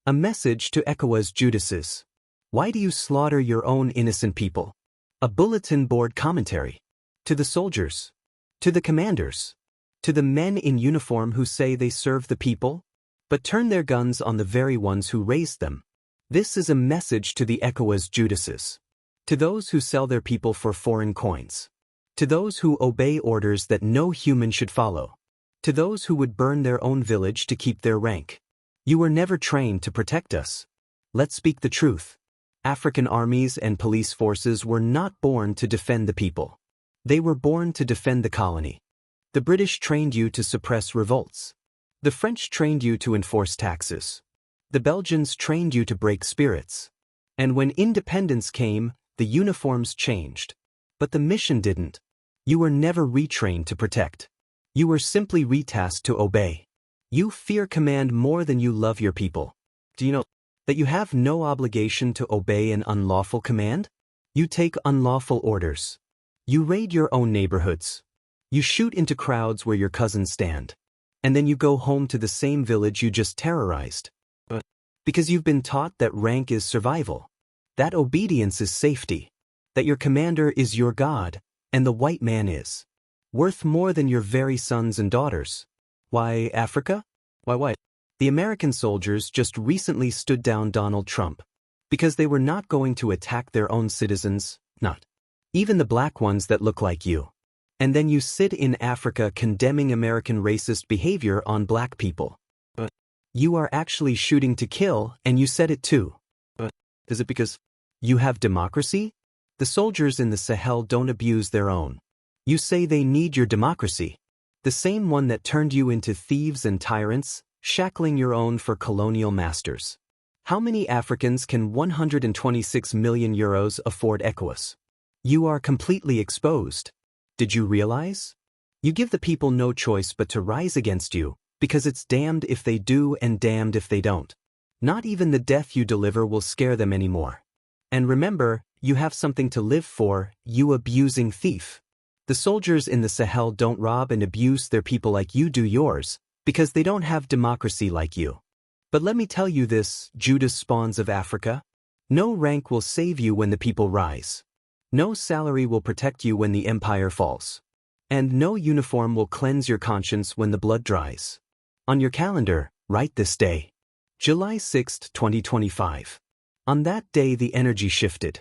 A message to ECOWAS Judases. Why do you slaughter your own innocent people? A bulletin board commentary. To the soldiers. To the commanders. To the men in uniform who say they serve the people, but turn their guns on the very ones who raised them. This is a message to the ECOWAS Judases. To those who sell their people for foreign coins. To those who obey orders that no human should follow. To those who would burn their own village to keep their rank. You were never trained to protect us. Let's speak the truth. African armies and police forces were not born to defend the people. They were born to defend the colony. The British trained you to suppress revolts. The French trained you to enforce taxes. The Belgians trained you to break spirits. And when independence came, the uniforms changed. But the mission didn't. You were never retrained to protect. You were simply retasked to obey. You fear command more than you love your people. Do you know that you have no obligation to obey an unlawful command? You take unlawful orders. You raid your own neighborhoods. You shoot into crowds where your cousins stand. And then you go home to the same village you just terrorized. Because you've been taught that rank is survival. That obedience is safety. That your commander is your God, and the white man is worth more than your very sons and daughters. Why Africa? Why what? The American soldiers just recently stood down Donald Trump. Because they were not going to attack their own citizens, not even the black ones that look like you. And then you sit in Africa condemning American racist behavior on black people. But you are actually shooting to kill, and you said it too. But is it because you have democracy? The soldiers in the Sahel don't abuse their own. You say they need your democracy. The same one that turned you into thieves and tyrants, shackling your own for colonial masters. How many Africans can 126 million euros afford ECOWAS? You are completely exposed. Did you realize? You give the people no choice but to rise against you, because it's damned if they do and damned if they don't. Not even the death you deliver will scare them anymore. And remember, you have something to live for, you abusing thief. The soldiers in the Sahel don't rob and abuse their people like you do yours, because they don't have democracy like you. But let me tell you this, Judas spawns of Africa. No rank will save you when the people rise. No salary will protect you when the empire falls. And no uniform will cleanse your conscience when the blood dries. On your calendar, write this day. July 6, 2025. On that day the energy shifted.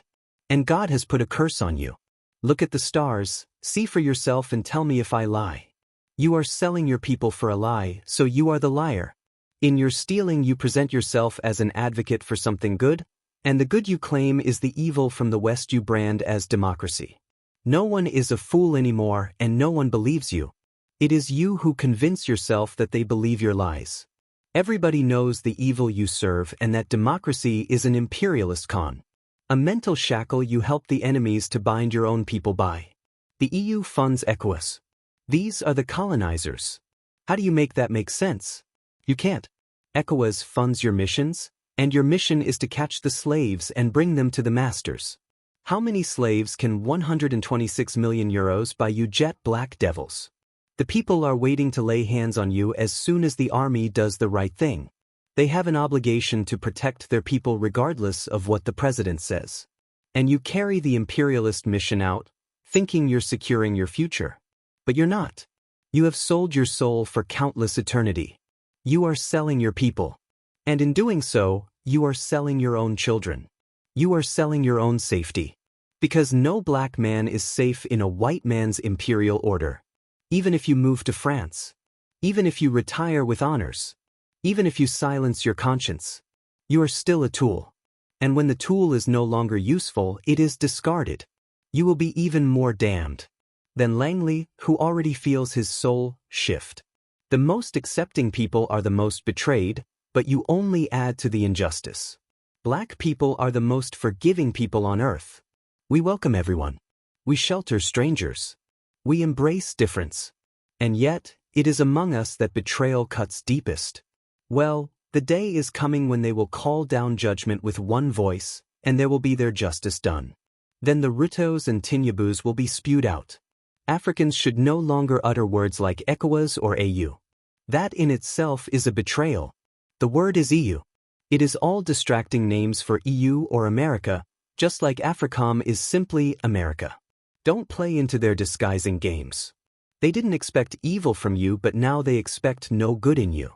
And God has put a curse on you. Look at the stars, see for yourself and tell me if I lie. You are selling your people for a lie, so you are the liar. In your stealing you present yourself as an advocate for something good, and the good you claim is the evil from the West you brand as democracy. No one is a fool anymore and no one believes you. It is you who convince yourself that they believe your lies. Everybody knows the evil you serve and that democracy is an imperialist con. A mental shackle you help the enemies to bind your own people by. The EU funds ECOWAS. These are the colonizers. How do you make that make sense? You can't. ECOWAS funds your missions, and your mission is to catch the slaves and bring them to the masters. How many slaves can 126 million euros buy you jet black devils? The people are waiting to lay hands on you as soon as the army does the right thing. They have an obligation to protect their people regardless of what the president says. And you carry the imperialist mission out, thinking you're securing your future. But you're not. You have sold your soul for countless eternity. You are selling your people. And in doing so, you are selling your own children. You are selling your own safety. Because no black man is safe in a white man's imperial order. Even if you move to France. Even if you retire with honors. Even if you silence your conscience. You are still a tool. And when the tool is no longer useful, it is discarded. You will be even more damned than Langley, who already feels his soul shift. The most accepting people are the most betrayed, but you only add to the injustice. Black people are the most forgiving people on earth. We welcome everyone. We shelter strangers. We embrace difference. And yet, it is among us that betrayal cuts deepest. Well, the day is coming when they will call down judgment with one voice, and there will be their justice done. Then the Rutos and Tignabus will be spewed out. Africans should no longer utter words like ECOWAS or AU. That in itself is a betrayal. The word is EU. It is all distracting names for EU or America, just like AFRICOM is simply America. Don't play into their disguising games. They didn't expect evil from you, but now they expect no good in you.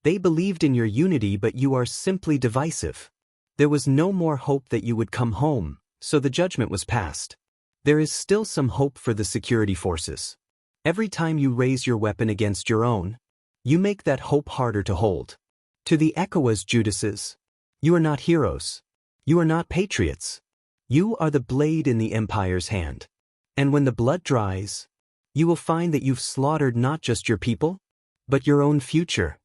They believed in your unity, but you are simply divisive. There was no more hope that you would come home, so the judgment was passed. There is still some hope for the security forces. Every time you raise your weapon against your own, you make that hope harder to hold. To the ECOWAS Judases, you are not heroes. You are not patriots. You are the blade in the empire's hand. And when the blood dries, you will find that you've slaughtered not just your people, but your own future.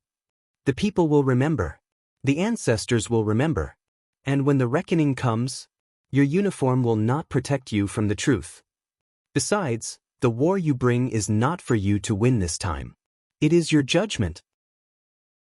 The people will remember. The ancestors will remember. And when the reckoning comes, your uniform will not protect you from the truth. Besides, the war you bring is not for you to win this time. It is your judgment.